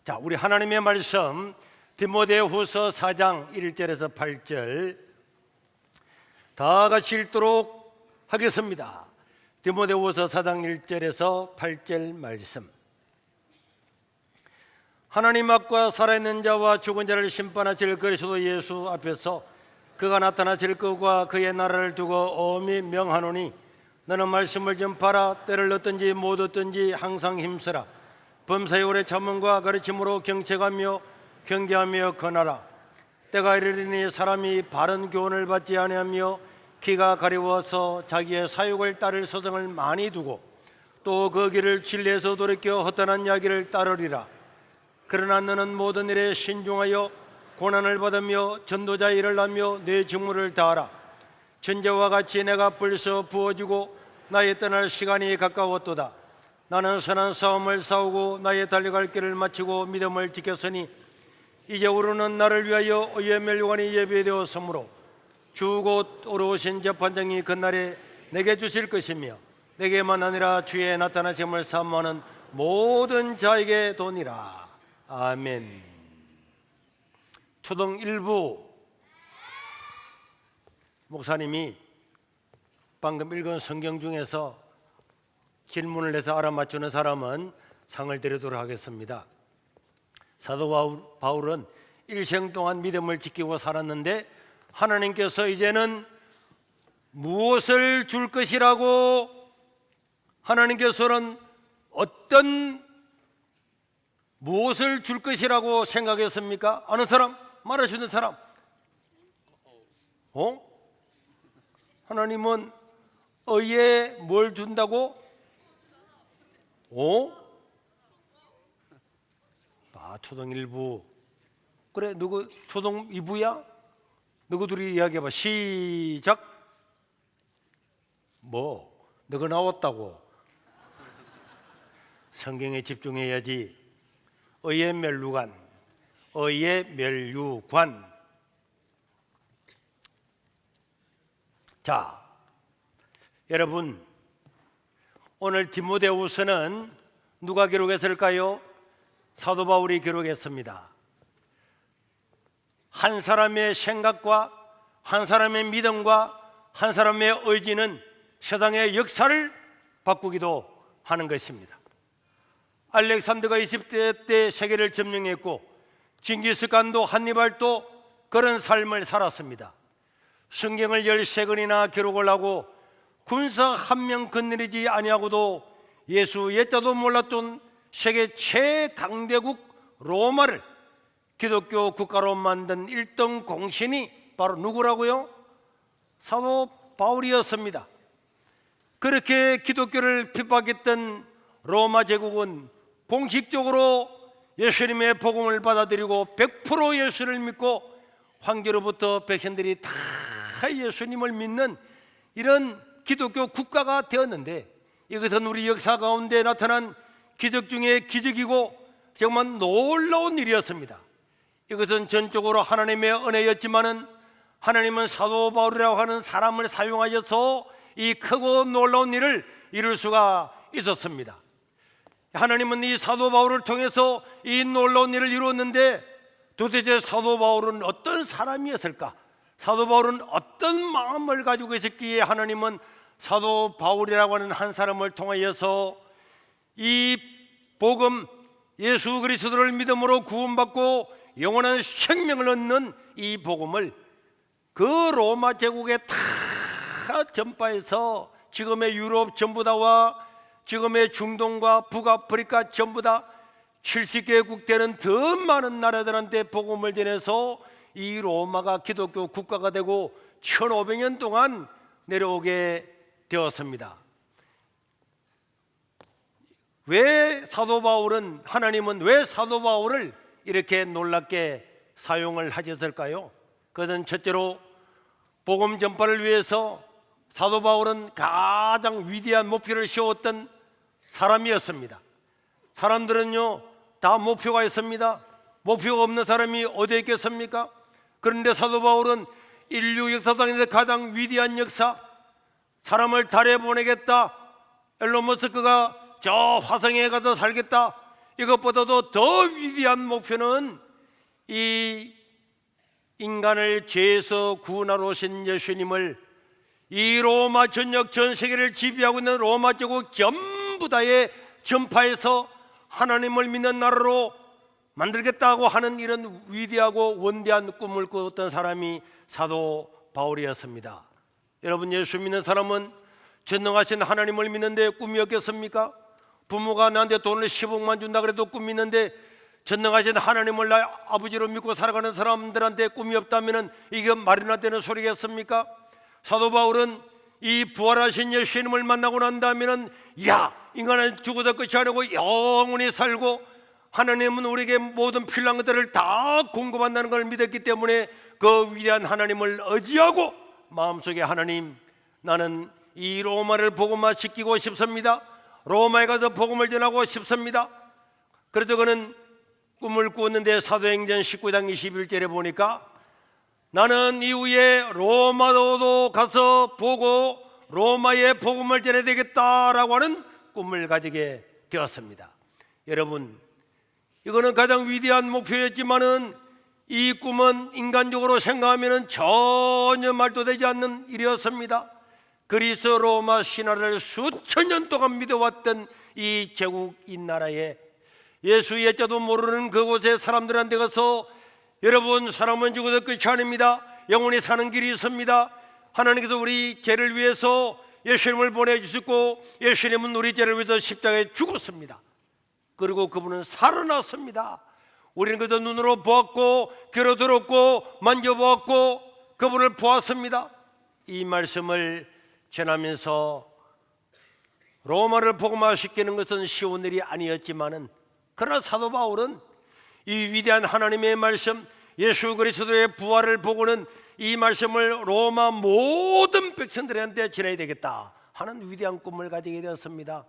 자, 우리 하나님의 말씀 디모데후서 4장 1절에서 8절 다 같이 읽도록 하겠습니다. 디모데후서 4장 1절에서 8절 말씀. 하나님 앞과 살아있는 자와 죽은 자를 심판하실 그리스도 예수 앞에서 그가 나타나실 것과 그의 나라를 두고 엄히 명하노니 너는 말씀을 전파라. 때를 얻든지 못 얻든지 항상 힘쓰라. 범사에 오래 참음과 가르침으로 경책하며 경계하며 권하라. 때가 이르리니 사람이 바른 교훈을 받지 아니하며 키가 가려워서 자기의 사욕을 따를 서성을 많이 두고 또 그 길을 진리에서 돌이켜 헛되는 이야기를 따르리라. 그러나 너는 모든 일에 신중하여 고난을 받으며 전도자 일을 하며 내 직무를 다하라. 전제와 같이 내가 벌써 부어지고 나의 떠날 시간이 가까웠도다. 나는 선한 싸움을 싸우고 나의 달려갈 길을 마치고 믿음을 지켰으니 이제 우리는 나를 위하여 의의 멸류관이 예비되었으므로 주 곧 오르신 재판장이 그날에 내게 주실 것이며 내게만 아니라 주의 나타나심을 사모하는 모든 자에게 도니라. 아멘. 초등 1부 목사님이 방금 읽은 성경 중에서 질문을 해서 알아맞추는 사람은 상을 드리도록 하겠습니다. 사도 바울은 일생 동안 믿음을 지키고 살았는데 하나님께서 이제는 무엇을 줄 것이라고 하나님께서는 무엇을 줄 것이라고 생각했습니까? 아는 사람? 말할 수 있는 사람? 하나님은 의에 뭘 준다고? 초등 1부. 그래, 누구 초등 2부야? 누구들이 이야기해봐. 시작. 너가 나왔다고? 성경에 집중해야지. 의의 멸류관. 자, 여러분, 오늘 디모데후서는 누가 기록했을까요? 사도 바울이 기록했습니다. 한 사람의 생각과 한 사람의 믿음과 한 사람의 의지는 세상의 역사를 바꾸기도 하는 것입니다. 알렉산더가 20대 때 세계를 점령했고 징기스칸도 한니발도 그런 삶을 살았습니다. 성경을 13권이나 기록을 하고 군사 한 명 건드리지 아니하고도 예수 예자도 몰랐던 세계 최강대국 로마를 기독교 국가로 만든 1등 공신이 바로 누구라고요? 사도 바울이었습니다. 그렇게 기독교를 핍박했던 로마 제국은 공식적으로 예수님의 복음을 받아들이고 100% 예수를 믿고 황제로부터 백성들이 다 예수님을 믿는 이런 기독교 국가가 되었는데, 이것은 우리 역사 가운데 나타난 기적 중에 기적이고 정말 놀라운 일이었습니다. 이것은 전적으로 하나님의 은혜였지만은 하나님은 사도 바울이라고 하는 사람을 사용하셔서 이 크고 놀라운 일을 이룰 수가 있었습니다. 하나님은 이 사도 바울을 통해서 이 놀라운 일을 이루었는데, 도대체 사도 바울은 어떤 사람이었을까? 사도 바울은 어떤 마음을 가지고 있었기에 하나님은 사도 바울이라고 하는 한 사람을 통하여서 이 복음, 예수 그리스도를 믿음으로 구원받고 영원한 생명을 얻는 이 복음을 그 로마 제국에 다 전파해서 지금의 유럽 전부 다와 지금의 중동과 북아프리카 전부 다 70개국 되는 더 많은 나라들한테 복음을 전해서 이 로마가 기독교 국가가 되고 1500년 동안 내려오게 되었습니다. 하나님은 왜 사도 바울을 이렇게 놀랍게 사용을 하셨을까요? 그것은 첫째로 복음 전파를 위해서 사도 바울은 가장 위대한 목표를 세웠던 사람이었습니다. 사람들은요 다 목표가 있습니다. 목표가 없는 사람이 어디에 있겠습니까? 그런데 사도 바울은 인류 역사상에서 가장 위대한 역사, 사람을 달에 보내겠다, 앨런 머스크가 저 화성에 가서 살겠다, 이것보다도 더 위대한 목표는 이 인간을 죄에서 구원하러 오신 예수님을 이 로마 전역 전 세계를 지배하고 있는 로마 제국 전부 다에 전파해서 하나님을 믿는 나라로 만들겠다고 하는 이런 위대하고 원대한 꿈을 꾸었던 사람이 사도 바울이었습니다. 여러분, 예수 믿는 사람은 전능하신 하나님을 믿는데 꿈이 없겠습니까? 부모가 나한테 돈을 10억만 준다 그래도 꿈이 있는데 전능하신 하나님을 나의 아버지로 믿고 살아가는 사람들한테 꿈이 없다면 이게 말이나 되는 소리겠습니까? 사도 바울은 이 부활하신 예수님을 만나고 난 다음에는 인간은 죽어서 끝이 아니고 영원히 살고 하나님은 우리에게 모든 필요한 것들을 다 공급한다는 걸 믿었기 때문에 그 위대한 하나님을 의지하고 마음속에 하나님, 나는 이 로마를 복음화 시키고 싶습니다. 로마에 가서 복음을 전하고 싶습니다. 그래서 그는 꿈을 꾸었는데 사도행전 19장 21절에 보니까 나는 이후에 로마도 가서 보고 로마에 복음을 전해야 되겠다라고 하는 꿈을 가지게 되었습니다. 여러분, 이거는 가장 위대한 목표였지만은 이 꿈은 인간적으로 생각하면 전혀 말도 되지 않는 일이었습니다. 그리스 로마 신화를 수천 년 동안 믿어왔던 이 제국 이 나라에 예수 예자도 모르는 그곳의 사람들한테 가서 여러분, 사람은 죽어도 끝이 아닙니다. 영원히 사는 길이 있습니다. 하나님께서 우리 죄를 위해서 예수님을 보내주셨고 예수님은 우리 죄를 위해서 십자가에 죽었습니다. 그리고 그분은 살아났습니다. 우리는 그저 눈으로 보았고 귀로 들었고 만져보았고 그분을 보았습니다. 이 말씀을 전하면서 로마를 복음화시키는 것은 쉬운 일이 아니었지만은 그러나 사도 바울은 이 위대한 하나님의 말씀, 예수 그리스도의 부활을 보고는 이 말씀을 로마 모든 백성들한테 전해야 되겠다 하는 위대한 꿈을 가지게 되었습니다.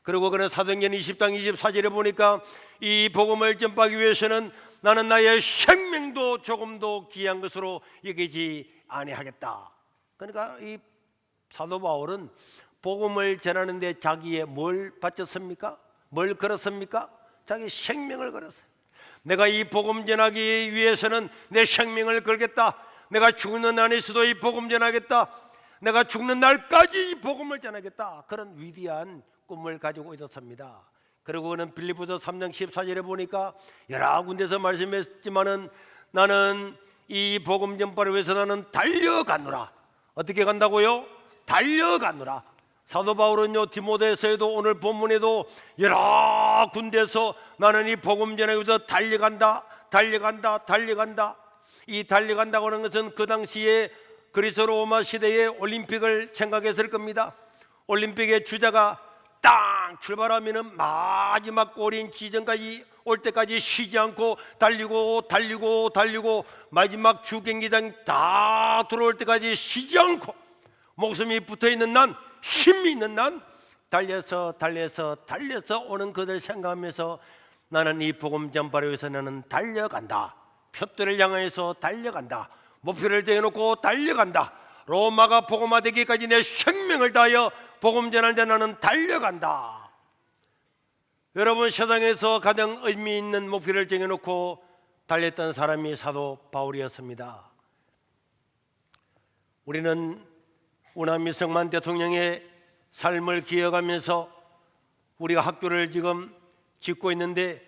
그리고 그는 사도행전 20장 24절에 보니까 이 복음을 전파하기 위해서는 나는 나의 생명도 조금도 귀한 것으로 여기지 아니하겠다. 그러니까 이 사도 바울은 복음을 전하는데 자기의 뭘 바쳤습니까? 뭘 걸었습니까? 자기 생명을 걸었어요. 내가 이 복음 전하기 위해서는 내 생명을 걸겠다. 내가 죽는 날에서도 이 복음 전하겠다. 내가 죽는 날까지 이 복음을 전하겠다. 그런 위대한 꿈을 가지고 있었습니다. 그리고 그는 빌립보서 3장 14절에 보니까 여러 군데서 말씀했지만은 나는 이 복음 전파를 위해서 나는 달려가노라. 어떻게 간다고요? 달려가노라. 사도 바울은요, 디모데서에도 오늘 본문에도 여러 군데서 나는 이 복음 전하기 위해서 달려간다. 이 달려간다고 하는 것은 그 당시에 그리스 로마 시대의 올림픽을 생각했을 겁니다. 올림픽의 주자가 딱 출발하면은 마지막 골인 지점까지 올 때까지 쉬지 않고 달리고 마지막 주경기장 다 들어올 때까지 쉬지 않고 목숨이 붙어있는 난, 힘이 있는 난 달려서 오는 것을 생각하면서 나는 이 복음 전파를 위해서 나는 달려간다. 표들을 향해서 달려간다. 목표를 정해놓고 달려간다. 로마가 복음화되기까지 내 생명을 다하여 복음 전하는데 나는 달려간다. 여러분, 세상에서 가장 의미 있는 목표를 정해놓고 달렸던 사람이 사도 바울이었습니다. 우리는 우남미 성만 대통령의 삶을 기억하면서 우리가 학교를 지금 짓고 있는데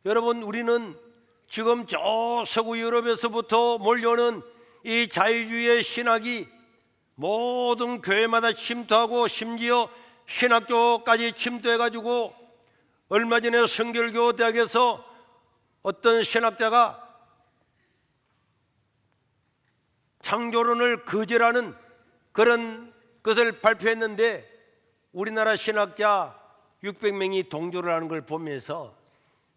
여러분, 우리는 지금 저 서구 유럽에서부터 몰려오는 이 자유주의의 신학이 모든 교회마다 침투하고 심지어 신학교까지 침투해가지고 얼마 전에 성결교 대학에서 어떤 신학자가 창조론을 거절하는 그런 것을 발표했는데 우리나라 신학자 600명이 동조를 하는 걸 보면서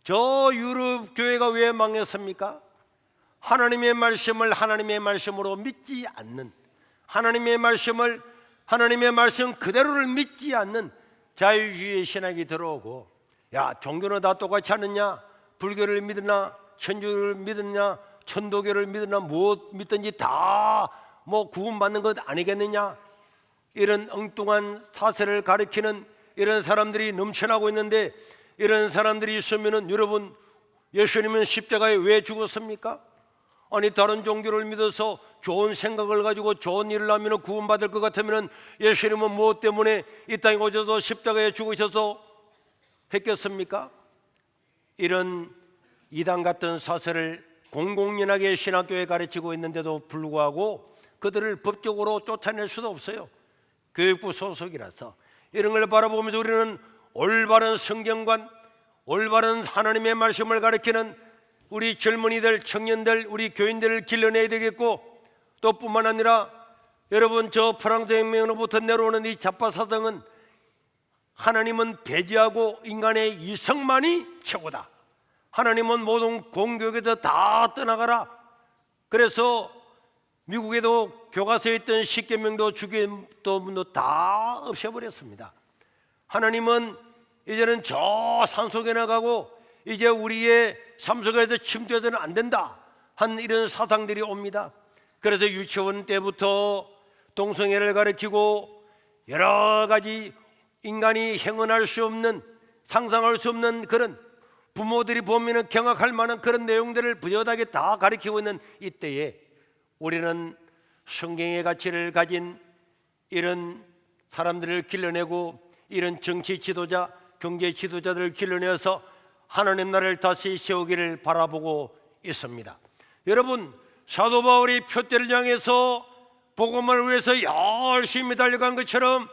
저 유럽 교회가 왜 망했습니까? 하나님의 말씀을 하나님의 말씀으로 믿지 않는, 하나님의 말씀 그대로를 믿지 않는 자유주의 신학이 들어오고, 야, 종교는 다 똑같지 않느냐? 불교를 믿으나 천주를 믿느냐 천도교를 믿으나 무엇 믿든지 다 뭐 구원받는 것 아니겠느냐? 이런 엉뚱한 사설을 가리키는 이런 사람들이 넘쳐나고 있는데 이런 사람들이 있으면은 여러분, 예수님은 십자가에 왜 죽었습니까? 아니 다른 종교를 믿어서 좋은 생각을 가지고 좋은 일을 하면 구원받을 것 같으면 예수님은 무엇 때문에 이 땅에 오셔서 십자가에 죽으셔서 했겠습니까? 이런 이단 같은 사설을 공공연하게 신학교에 가르치고 있는데도 불구하고 그들을 법적으로 쫓아낼 수도 없어요. 교육부 소속이라서. 이런 걸 바라보면서 우리는 올바른 성경관, 올바른 하나님의 말씀을 가르치는 우리 젊은이들, 청년들, 우리 교인들을 길러내야 되겠고, 또 뿐만 아니라 여러분, 저 프랑스 혁명으로부터 내려오는 이 잡파사상은 하나님은 배제하고 인간의 이성만이 최고다. 하나님은 모든 공교육에서 다 떠나가라. 그래서 미국에도 교과서에 있던 십계명도 주기도문도 다 없애버렸습니다. 하나님은 이제는 저 산속에 나가고 이제 우리의 삶 속에서 침투해서는 안 된다 한 이런 사상들이 옵니다. 그래서 유치원 때부터 동성애를 가르치고 여러 가지 인간이 행언할 수 없는, 상상할 수 없는 그런, 부모들이 보면 경악할 만한 그런 내용들을 부여하게 다 가르치고 있는 이때에 우리는 성경의 가치를 가진 이런 사람들을 길러내고 이런 정치 지도자, 경제 지도자들을 길러내어서 하나님 나라를 다시 세우기를 바라보고 있습니다. 여러분, 사도 바울이 표대를 향해서 복음을 위해서 열심히 달려간 것처럼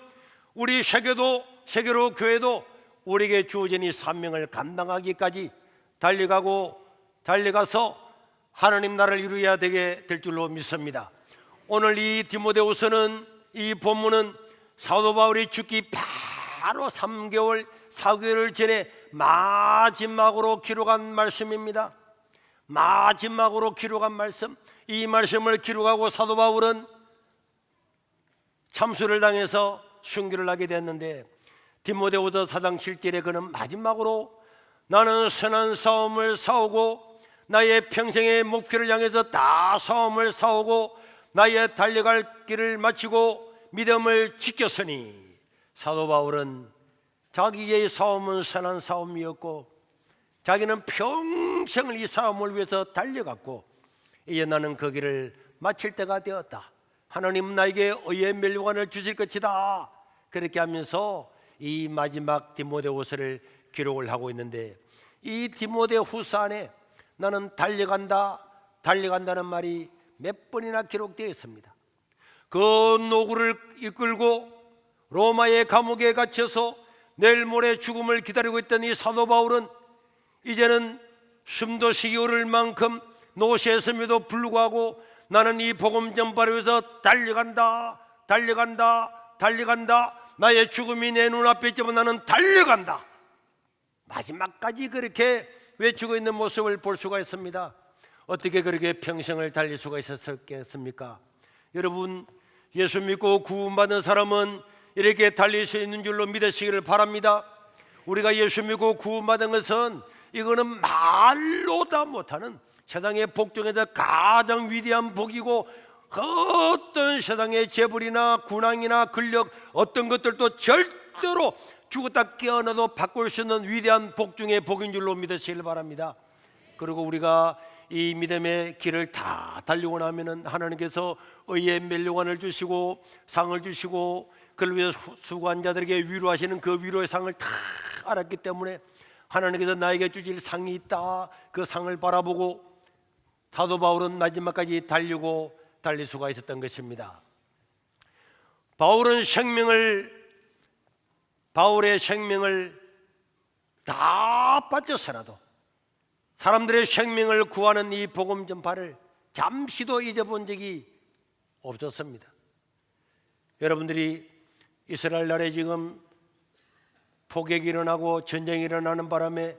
우리 세계로 교회도 우리에게 주어진 이 사명을 감당하기까지 달려가서 하나님 나라를 이루어야 되게 될 줄로 믿습니다. 오늘 이 디모데후서는, 이 본문은 사도 바울이 죽기 바로 3개월, 4개월 전에 마지막으로 기록한 말씀입니다. 마지막으로 기록한 말씀. 이 말씀을 기록하고 사도 바울은 참수를 당해서 순교를 하게 됐는데, 디모데후서 4장 7절에 그는 마지막으로 나는 선한 싸움을 싸우고 나의 평생의 목표를 향해서 다 싸움을 싸우고 나의 달려갈 길을 마치고 믿음을 지켰으니, 사도 바울은 자기의 싸움은 선한 싸움이었고 자기는 평생을 이 싸움을 위해서 달려갔고 이제 나는 그 길을 마칠 때가 되었다. 하나님은 나에게 의의 멸류관을 주실 것이다. 그렇게 하면서 이 마지막 디모데후서를 기록을 하고 있는데, 이 디모데후서 안에 나는 달려간다는 말이 몇 번이나 기록되어 있습니다. 그 노구를 이끌고 로마의 감옥에 갇혀서 내일 모레 죽음을 기다리고 있던 이 사도 바울은 이제는 숨도 쉬기 어려울 만큼 노쇠했음에도 불구하고 나는 이 복음 전파를 위해서 달려간다. 나의 죽음이 내 눈앞에 있지만 나는 달려간다. 마지막까지 그렇게 외치고 있는 모습을 볼 수가 있습니다. 어떻게 그렇게 평생을 달릴 수가 있었겠습니까? 여러분, 예수 믿고 구원받은 사람은 이렇게 달릴 수 있는 줄로 믿으시기를 바랍니다. 우리가 예수 믿고 구원받은 것은 이거는 말로 다 못하는 세상의 복 중에서 가장 위대한 복이고, 어떤 세상의 재벌이나 군왕이나 권력 어떤 것들도 절대로 죽었다 깨어나도 바꿀 수 있는 위대한 복 중의 복인 줄로 믿으시길 바랍니다. 그리고 우리가 이 믿음의 길을 다 달리고 나면은 하나님께서 의의 멸류관을 주시고 상을 주시고 그를 위해 수고한 자들에게 위로하시는 그 위로의 상을 다 알았기 때문에 하나님께서 나에게 주실 상이 있다, 그 상을 바라보고 사도 바울은 마지막까지 달릴 수가 있었던 것입니다. 바울의 생명을 다 바쳐서라도 사람들의 생명을 구하는 이 복음 전파를 잠시도 잊어본 적이 없었습니다. 여러분들이 이스라엘 나라에 지금 폭격이 일어나고 전쟁이 일어나는 바람에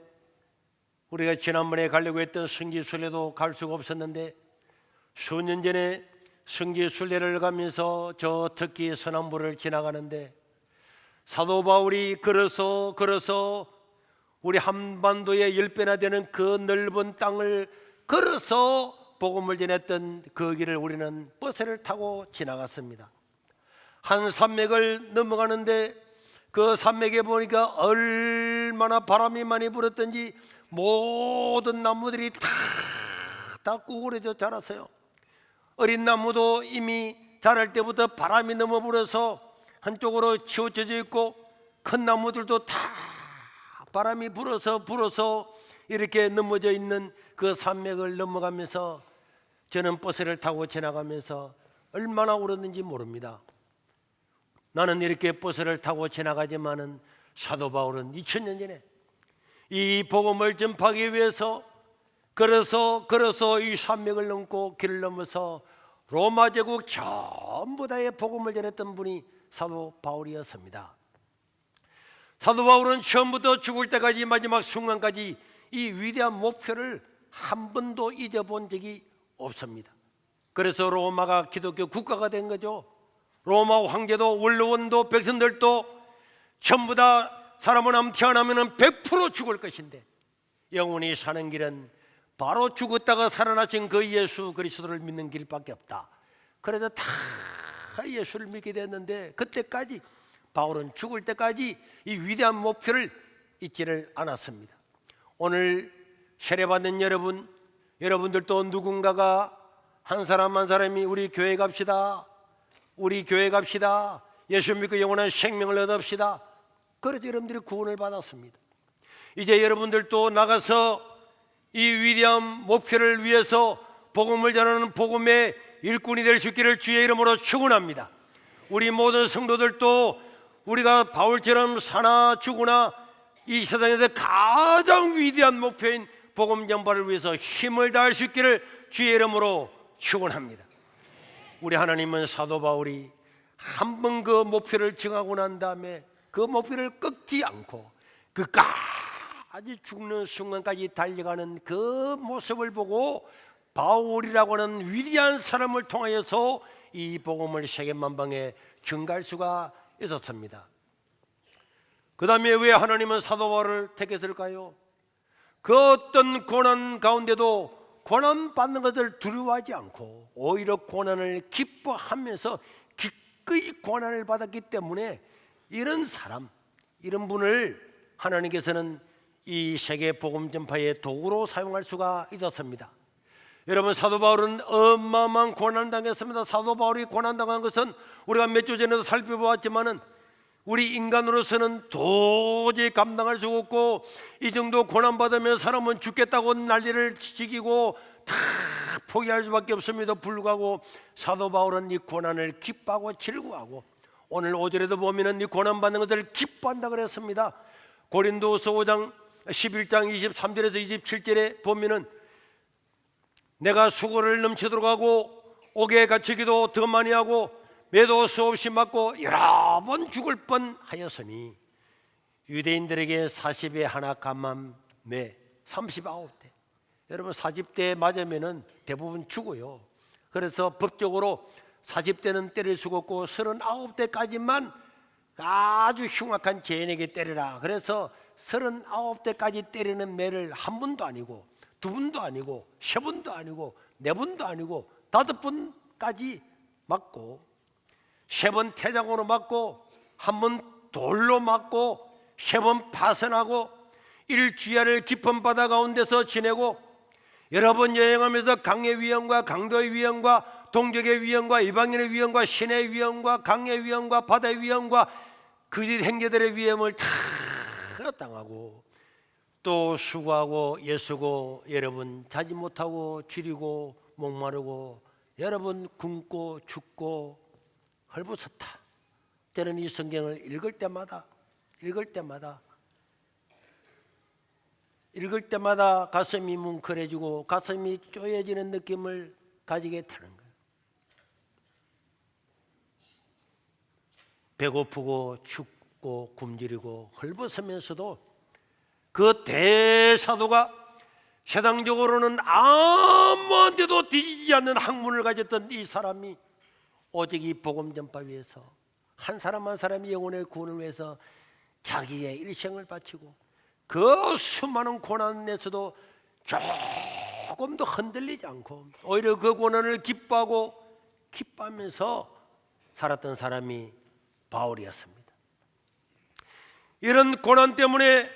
우리가 지난번에 가려고 했던 성지순례도 갈 수가 없었는데, 수년 전에 성지순례를 가면서 저 터키 서남부를 지나가는데 사도 바울이 걸어서 우리 한반도의 10배나 되는 그 넓은 땅을 걸어서 복음을 전했던 그 길을 우리는 버스를 타고 지나갔습니다. 한 산맥을 넘어가는데 그 산맥에 보니까 얼마나 바람이 많이 불었던지 모든 나무들이 다 구부러져 자랐어요. 어린 나무도 이미 자랄 때부터 바람이 너무 불어서 한쪽으로 치우쳐져 있고, 큰 나무들도 다 바람이 불어서 이렇게 넘어져 있는 그 산맥을 넘어가면서 저는 버스를 타고 지나가면서 얼마나 울었는지 모릅니다. 나는 이렇게 버스를 타고 지나가지만은 사도 바울은 2000년 전에 이 복음을 전파하기 위해서 걸어서 이 산맥을 넘고 길을 넘어서 로마 제국 전부 다의 복음을 전했던 분이 사도 바울이었습니다. 사도 바울은 처음부터 죽을 때까지 마지막 순간까지 이 위대한 목표를 한 번도 잊어본 적이 없습니다. 그래서 로마가 기독교 국가가 된 거죠. 로마 황제도 원로원도 백성들도 전부 다 사람은 암 태어나면 100% 죽을 것인데 영원히 사는 길은 바로 죽었다가 살아나신 그 예수 그리스도를 믿는 길밖에 없다. 그래서 다 예수를 믿게 됐는데, 그때까지 바울은 죽을 때까지 이 위대한 목표를 잊지를 않았습니다. 오늘 세례받는 여러분들도 누군가가 한 사람 한 사람이 우리 교회 갑시다, 예수 믿고 영원한 생명을 얻읍시다. 그래서 여러분들이 구원을 받았습니다. 이제 여러분들도 나가서 이 위대한 목표를 위해서 복음을 전하는 복음의 일꾼이 될 수 있기를 주의 이름으로 축원합니다. 우리 모든 성도들도 우리가 바울처럼 사나 죽으나 이 세상에서 가장 위대한 목표인 복음 전파를 위해서 힘을 다할 수 있기를 주의 이름으로 축원합니다. 우리 하나님은 사도 바울이 한 번 그 목표를 정하고 난 다음에 그 목표를 꺾지 않고 끝까지 죽는 순간까지 달려가는 그 모습을 보고 바울이라고 하는 위대한 사람을 통하여서 이 복음을 세계 만방에 전가할 수가 있었습니다. 그 다음에 왜 하나님은 사도 바울을 택했을까요? 그 어떤 고난 가운데도 고난 받는 것을 두려워하지 않고 오히려 고난을 기뻐하면서 기꺼이 고난을 받았기 때문에 이런 사람, 이런 분을 하나님께서는 이 세계 복음 전파의 도구로 사용할 수가 있었습니다. 여러분, 사도 바울은 어마어마한 고난을 당했습니다. 사도 바울이 고난당한 것은 우리가 몇 주 전에도 살펴보았지만은 우리 인간으로서는 도저히 감당할 수 없고, 이 정도 고난받으면 사람은 죽겠다고 난리를 치기고 다 포기할 수밖에 없음에도 불구하고 사도 바울은 이 고난을 기뻐하고 즐거워하고, 오늘 5절에도 보면은 이 고난받는 것을 기뻐한다 그랬습니다. 고린도서 5장 11장 23절에서 27절에 보면은 내가 수고를 넘치도록 하고 옥에 갇히기도 더 많이 하고 매도 수없이 맞고 여러 번 죽을 뻔하였으니 유대인들에게 40에 하나 감함에 39대. 여러분, 40대 맞으면은 대부분 죽어요. 그래서 법적으로 40대는 때릴 수가 없고 39대까지만 아주 흉악한 죄인에게 때리라. 그래서 39대까지 때리는 매를 한 번도 아니고 두 번도 아니고 세 번도 아니고 네 번도 아니고 5번까지 맞고, 세 번 태장으로 맞고 한 번 돌로 맞고 세 번 파선하고 일주야를 깊은 바다 가운데서 지내고 여러 번 여행하면서 강의 위험과 강도의 위험과 동족의 위험과 이방인의 위험과 신의 위험과 강의 위험과 바다의 위험과 그짓 행제들의 위험을 다 당하고 또 수고하고 애쓰고 여러분 자지 못하고 줄이고 목마르고 여러분 굶고 죽고 헐벗었다. 때는 이 성경을 읽을 때마다 가슴이 뭉클해지고 가슴이 쪼여지는 느낌을 가지게 되는 거예요. 배고프고 춥고 굶주리고 헐벗으면서도 그 대사도가 세상적으로는 아무한테도 뒤지지 않는 학문을 가졌던 이 사람이 오직 이 복음 전파 위해서 한 사람 한 사람이 영혼의 구원을 위해서 자기의 일생을 바치고 그 수많은 고난에서도 조금도 흔들리지 않고 오히려 그 고난을 기뻐하면서 살았던 사람이 바울이었습니다. 이런 고난 때문에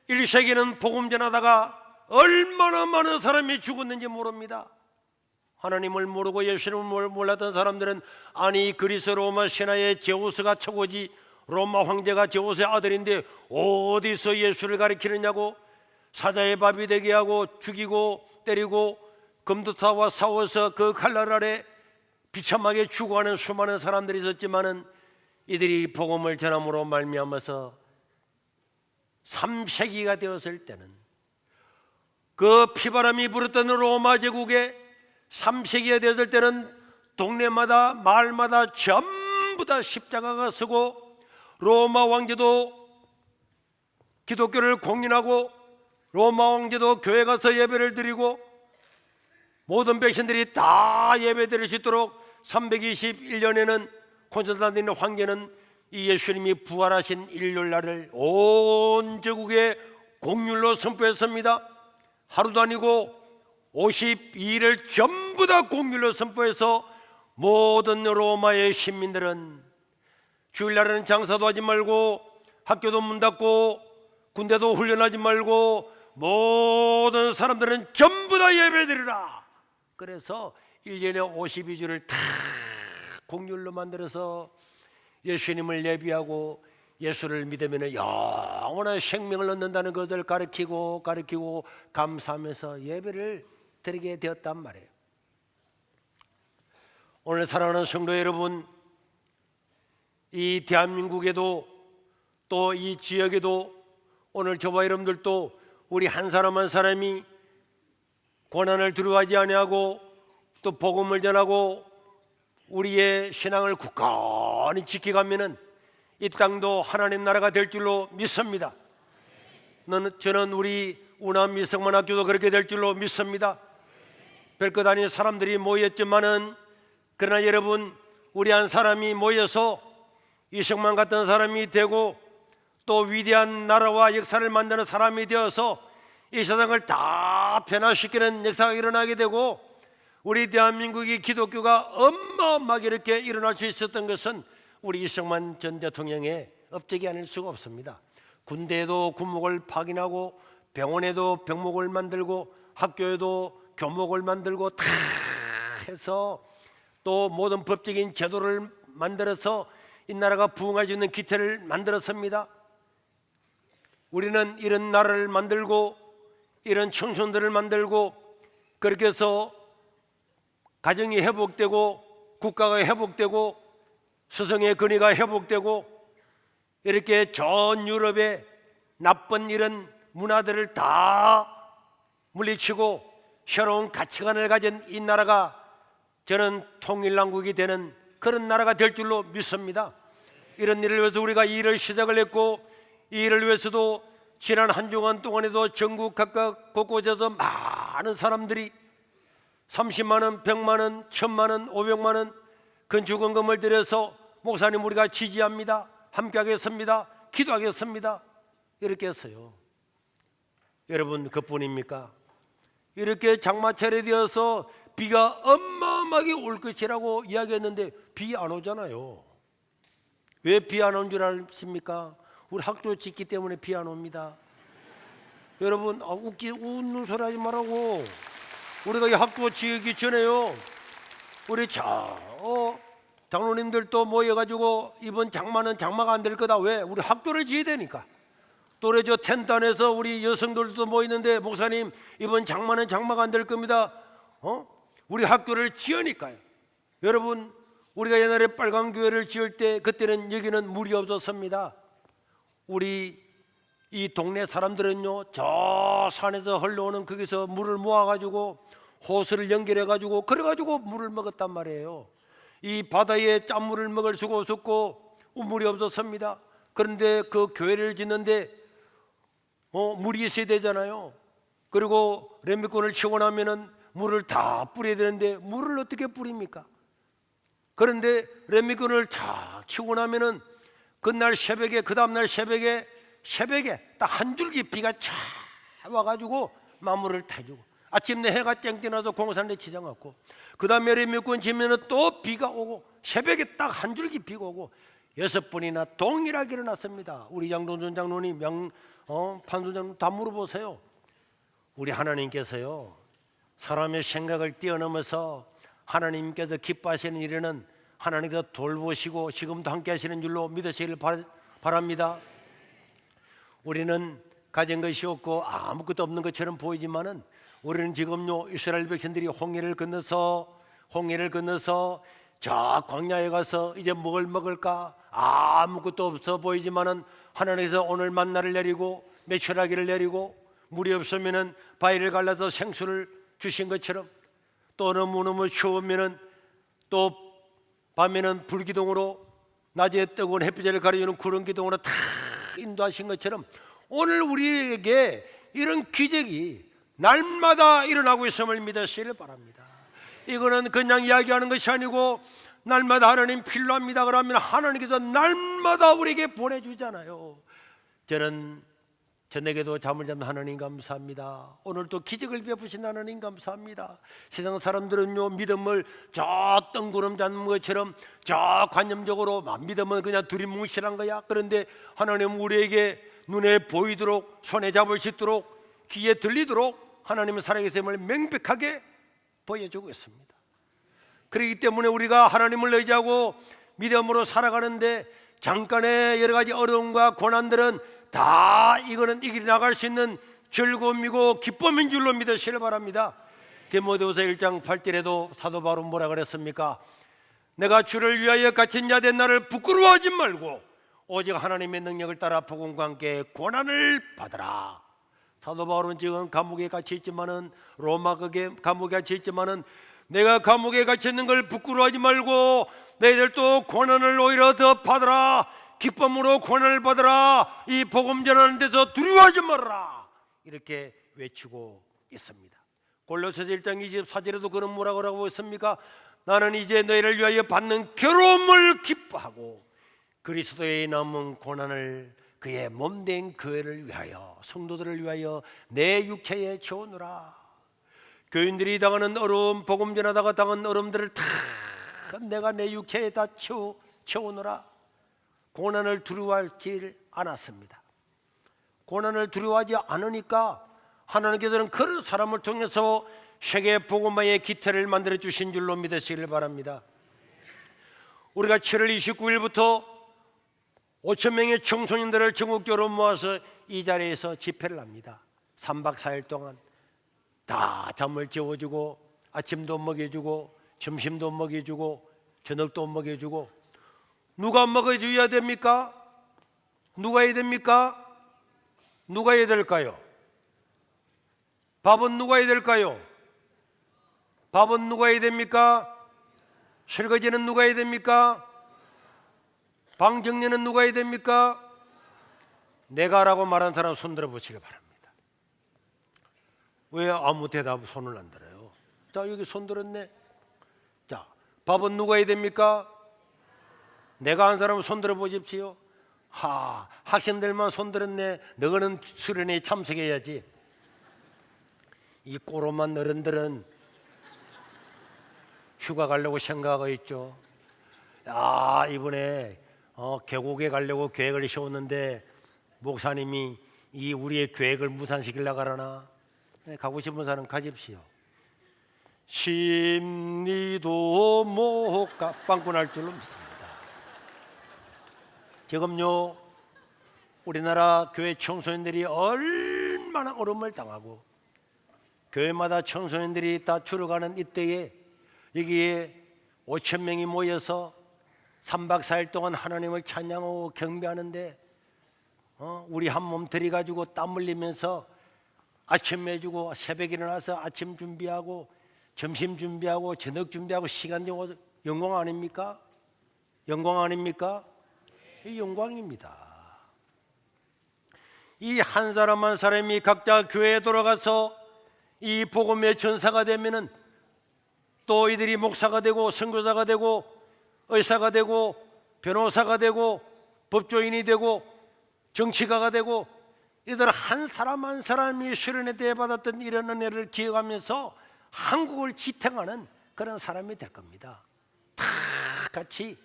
1세기는 복음 전하다가 얼마나 많은 사람이 죽었는지 모릅니다. 하나님을 모르고 예수님을 몰랐던 사람들은 아니 그리스 로마 신하의 제우스가 최고지, 로마 황제가 제우스의 아들인데 어디서 예수를 가리키느냐고 사자의 밥이 되게 하고 죽이고 때리고 금두타와 싸워서 그 칼날 아래 비참하게 죽어가는 수많은 사람들이 있었지만은 이들이 복음을 전함으로 말미암아서 3세기가 되었을 때는 그 피바람이 불었던 로마 제국에 3세기가 되었을 때는 동네마다 마을마다 전부 다 십자가가 서고 로마 왕제도 기독교를 공인하고 로마 왕제도 교회 가서 예배를 드리고 모든 백성들이 다 예배 드릴 수 있도록 321년에는 콘스탄티노 황제는 이 예수님이 부활하신 일요일날을 온 제국에 공휴일로 선포했습니다. 하루도 아니고 52일을 전부 다 공휴일로 선포해서 모든 로마의 시민들은 주일날에는 장사도 하지 말고 학교도 문 닫고 군대도 훈련하지 말고 모든 사람들은 전부 다 예배드리라. 그래서 1년에 52주를 다 공휴일로 만들어서 예수님을 예비하고 예수를 믿으면 영원한 생명을 얻는다는 것을 가르치고 감사하면서 예배를 드리게 되었단 말이에요. 오늘 사랑하는 성도 여러분, 이 대한민국에도 또 이 지역에도 오늘 저와 여러분들도 우리 한 사람 한 사람이 고난을 두려워하지 아니하고 또 복음을 전하고 우리의 신앙을 굳건히 지켜가면은 이 땅도 하나님 나라가 될 줄로 믿습니다. 저는 우리 우남 미성만학교도 그렇게 될 줄로 믿습니다. 별것 아닌 사람들이 모였지만은 그러나 여러분, 우리 한 사람이 모여서 이승만 같은 사람이 되고 또 위대한 나라와 역사를 만드는 사람이 되어서 이 세상을 다 변화시키는 역사가 일어나게 되고 우리 대한민국이 기독교가 어마어마하게 이렇게 일어날 수 있었던 것은 우리 이승만 전 대통령의 업적이 아닐 수가 없습니다. 군대에도 군목을 파견하고 병원에도 병목을 만들고 학교에도 교목을 만들고 다 해서 또 모든 법적인 제도를 만들어서 이 나라가 부흥할 수 있는 기태를 만들었습니다. 우리는 이런 나라를 만들고 이런 청소년들을 만들고 그렇게 해서 가정이 회복되고 국가가 회복되고 스승의 권위가 회복되고 이렇게 전 유럽의 나쁜 이런 문화들을 다 물리치고 새로운 가치관을 가진 이 나라가 저는 통일남국이 되는 그런 나라가 될 줄로 믿습니다. 이런 일을 위해서 우리가 이 일을 시작을 했고 이 일을 위해서도 지난 한 주간 동안에도 전국 각각 곳곳에서 많은 사람들이 30만 원, 100만 원, 1000만 원, 500만 원 건축원금을 들여서 목사님 우리가 지지합니다, 함께하겠습니다, 기도하겠습니다 이렇게 했어요. 여러분 그뿐입니까? 이렇게 장마철에 되어서 비가 어마어마하게 올 것이라고 이야기했는데 비 안 오잖아요. 왜 비 안 온 줄 아십니까? 우리 학교 짓기 때문에 비 안 옵니다. 여러분 웃는 소리 하지 말라고. 우리가 이 학교 지기 전에요 우리 장로님들도 모여가지고 이번 장마는 장마가 안 될 거다. 왜? 우리 학교를 지어야 되니까. 또래 저 텐트 안에서 우리 여성들도 모이는데 목사님 이번 장마는 장마가 안 될 겁니다. 우리 학교를 지으니까요. 여러분 우리가 옛날에 빨간 교회를 지을 때 그때는 여기는 물이 없었습니다. 우리 이 동네 사람들은요 저 산에서 흘러오는 거기서 물을 모아가지고 호수를 연결해가지고 그래가지고 물을 먹었단 말이에요. 이 바다에 짠물을 먹을 수가 없었고 물이 없었습니다. 그런데 그 교회를 짓는데 물이 있어야 되잖아요. 그리고 렘미콘을 치고 나면은 물을 다 뿌려야 되는데 물을 어떻게 뿌립니까? 그런데 렘미콘을 다 치고 나면은 그날 새벽에 그 다음날 새벽에 딱 한 줄기 비가 쫙 와가지고 마무를 타주고 아침에 해가 땡땡나서 공산대 치장갖고 그 다음에 렘미콘 치면은 또 비가 오고 새벽에 딱 한 줄기 비가 오고 6분이나 동일하게 일어났습니다. 우리 양동준 장로님, 판순 장로님 다 물어보세요. 우리 하나님께서요, 사람의 생각을 뛰어넘어서 하나님께서 기뻐하시는 일에는 하나님께서 돌보시고 지금도 함께 하시는 줄로 믿으시길 바랍니다. 우리는 가진 것이 없고 아무것도 없는 것처럼 보이지만은 우리는 지금요, 이스라엘 백성들이 홍해를 건너서 저 광야에 가서 이제 뭘 먹을까 아무것도 없어 보이지만은 하나님께서 오늘 만나를 내리고 메추라기를 내리고 물이 없으면은 바위를 갈라서 생수를 주신 것처럼, 또 너무너무 추우면은 또 밤에는 불기둥으로, 낮에 뜨거운 햇빛을 가려주는 구름 기둥으로 다 인도하신 것처럼 오늘 우리에게 이런 기적이 날마다 일어나고 있음을 믿으시길 바랍니다. 이거는 그냥 이야기하는 것이 아니고 날마다 하나님 필요합니다 그러면 하나님께서 날마다 우리에게 보내주잖아요. 저에게도 잠을 잡는 하나님 감사합니다. 오늘 또 기적을 베푸신 하나님 감사합니다. 세상 사람들은요, 믿음을 저 뜬구름 잡는 것처럼 저 관념적으로 믿음은 그냥 두리뭉실한 거야. 그런데 하나님 우리에게 눈에 보이도록, 손에 잡을 수 있도록, 귀에 들리도록 하나님의 살아계심을 명백하게 보여주고 있습니다. 그렇기 때문에 우리가 하나님을 의지하고 믿음으로 살아가는데 잠깐의 여러 가지 어려움과 고난들은 다 이거는 이겨나갈 수 있는 즐거움이고 기쁨인 줄로 믿으시길 바랍니다. 디모데후서 1장 8절에도 사도 바울은 뭐라 그랬습니까? 내가 주를 위하여 갇힌 자 된 나를 부끄러워하지 말고 오직 하나님의 능력을 따라 복음과 함께 고난을 받으라. 사도 바울은 지금 감옥에 갇혀 있지만은, 로마 감옥에 갇혀 있지만은, 내가 감옥에 갇혀 있는 걸 부끄러워하지 말고 너희들 또 고난을 오히려 더 받으라. 기쁨으로 고난을 받으라. 이 복음 전하는 데서 두려워하지 말아라. 이렇게 외치고 있습니다. 골로새서 1장 24절에도 그런 뭐라고 하고 있습니까? 나는 이제 너희를 위하여 받는 괴로움을 기뻐하고 그리스도의 남은 고난을 그의 몸된 교회를 위하여, 성도들을 위하여 내 육체에 채우느라. 교인들이 당하는 어려움, 복음 전하다가 당한 어려움들을 다 내가 내 육체에 다 채우느라 고난을 두려워하지 않았습니다. 고난을 두려워하지 않으니까 하나님께서는 그런 사람을 통해서 세계 복음화의 기틀을 만들어 주신 줄로 믿으시길 바랍니다. 우리가 7월 29일부터 5천 명의 청소년들을 전국적으로 모아서 이 자리에서 집회를 합니다. 3박 4일 동안 다 잠을 재워주고 아침도 먹여주고 점심도 먹여주고 저녁도 먹여주고. 누가 먹여줘야 됩니까? 누가 해야 됩니까? 누가 해야 될까요? 밥은 누가 해야 될까요? 밥은 누가 해야 됩니까? 설거지는 누가 해야 됩니까? 방 정리는 누가 해야 됩니까? 내가 하라고 말한 사람 손 들어보시기 바랍니다. 왜 아무 대답 손을 안 들어요? 자, 여기 손 들었네. 자, 밥은 누가 해야 됩니까? 내가 한 사람은 손 들어보십시오. 학생들만 손 들었네. 너는 수련회에 참석해야지. 이 꼬로만 어른들은 휴가 가려고 생각하고 있죠. 이번에 계곡에 가려고 계획을 세웠는데 목사님이 이 우리의 계획을 무산시키려고 하나. 가고 싶은 사람 가십시오. 심리도 못 가 빵꾸 날 줄로 믿습니다. 지금요, 우리나라 교회 청소년들이 얼마나 어려움을 당하고 교회마다 청소년들이 다 줄어가는 이때에 여기에 5천 명이 모여서 3박 4일 동안 하나님을 찬양하고 경배하는데 우리 한 몸 들이가지고 땀 흘리면서 아침 해주고 새벽에 일어나서 아침 준비하고 점심 준비하고 저녁 준비하고 시간 정하고 영광 아닙니까? 영광 아닙니까? 이 영광입니다. 이 한 사람 한 사람이 각자 교회에 돌아가서 이 복음의 전사가 되면은 또 이들이 목사가 되고 선교사가 되고 의사가 되고 변호사가 되고 법조인이 되고 정치가가 되고 이들 한 사람 한 사람이 수련회 때 받았던 이런 은혜를 기억하면서 한국을 지탱하는 그런 사람이 될 겁니다. 다 같이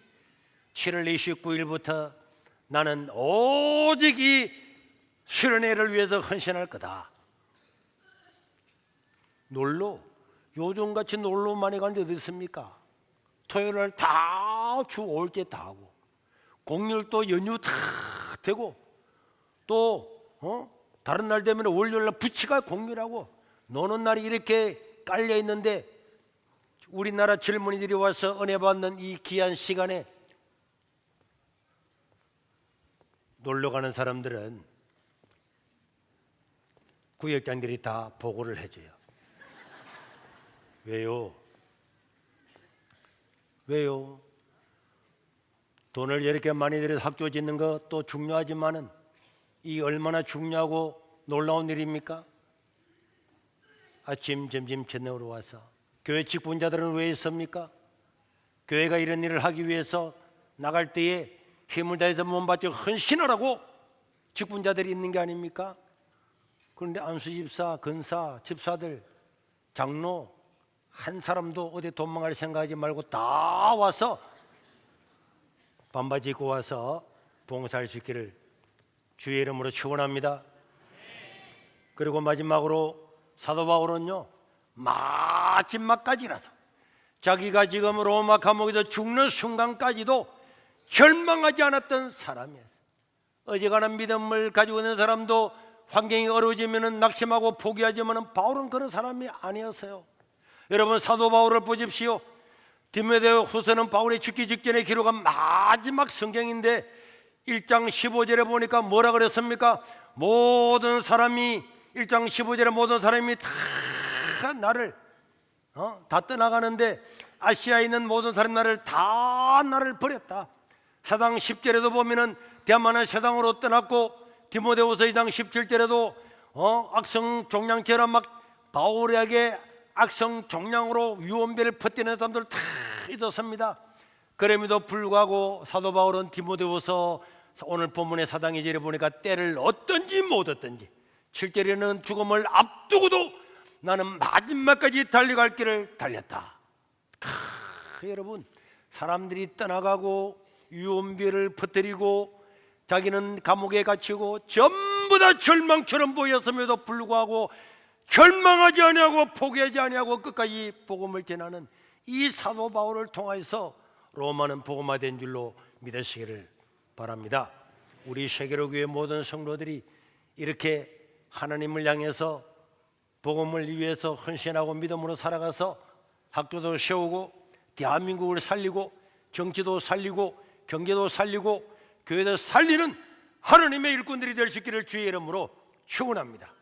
7월 29일부터 나는 오직 이 수련회를 위해서 헌신할 거다. 놀러, 요즘같이 놀러 많이 가는데 어디 있습니까? 토요일날 다 주 5일째 다 하고, 공휴일도 연휴 다 되고, 또 다른 날 되면 월요일날 부치가 공휴라고 노는 날이 이렇게 깔려 있는데, 우리나라 젊은이들이 와서 은혜 받는 이 귀한 시간에 놀러 가는 사람들은 구역장들이 다 보고를 해줘요. 왜요? 왜요? 돈을 이렇게 많이 들여서 학교 짓는 것도 중요하지만은 이 얼마나 중요하고 놀라운 일입니까? 아침, 점심, 저녁으로 와서 교회 직분자들은 왜 있습니까? 교회가 이런 일을 하기 위해서 나갈 때에 힘을 다해서 몸바쳐 헌신하라고 직분자들이 있는 게 아닙니까? 그런데 안수집사, 근사, 집사들, 장로 한 사람도 어디 도망갈 생각하지 말고 다 와서 반바지 입고 와서 봉사할 수 있기를 주의 이름으로 축원합니다. 그리고 마지막으로 사도 바울은요, 마지막까지라도 자기가 지금 로마 감옥에서 죽는 순간까지도 절망하지 않았던 사람이었어요. 어지간한 믿음을 가지고 있는 사람도 환경이 어려워지면 낙심하고 포기하지만 바울은 그런 사람이 아니었어요. 여러분, 사도 바울을 보십시오. 디모데 후서는 바울이 죽기 직전에 기록한 마지막 성경인데 1장 15절에 보니까 뭐라 그랬습니까? 모든 사람이 1장 15절에 모든 사람이 다 나를 다 떠나가는데 아시아에 있는 모든 사람 나를 버렸다. 사장 10절에도 보면은 대만은 세상으로 떠났고, 디모데후서 2장 17절에도 악성 종량죄라 막 바울에게 악성 종량으로 유언비를 퍼뜨리는 사람들 다 있었습니다. 그럼에도 불구하고 사도 바울은 디모데후서 오늘 본문의 4장 2절에 보니까 때를 얻든지 못 얻든지 7절에는 죽음을 앞두고도 나는 마지막까지 달려갈 길을 달렸다. 여러분, 사람들이 떠나가고 유언비를 퍼뜨리고 자기는 감옥에 갇히고 전부 다 절망처럼 보였음에도 불구하고 절망하지 아니하고 포기하지 아니하고 끝까지 복음을 전하는 이 사도 바울을 통해서 로마는 복음화된 줄로 믿으시기를 바랍니다. 우리 세계로 교회 모든 성도들이 이렇게 하나님을 향해서 복음을 위해서 헌신하고 믿음으로 살아가서 학교도 세우고 대한민국을 살리고 정치도 살리고 경제도 살리고 교회도 살리는 하나님의 일꾼들이 될 수 있기를 주의 이름으로 축원합니다.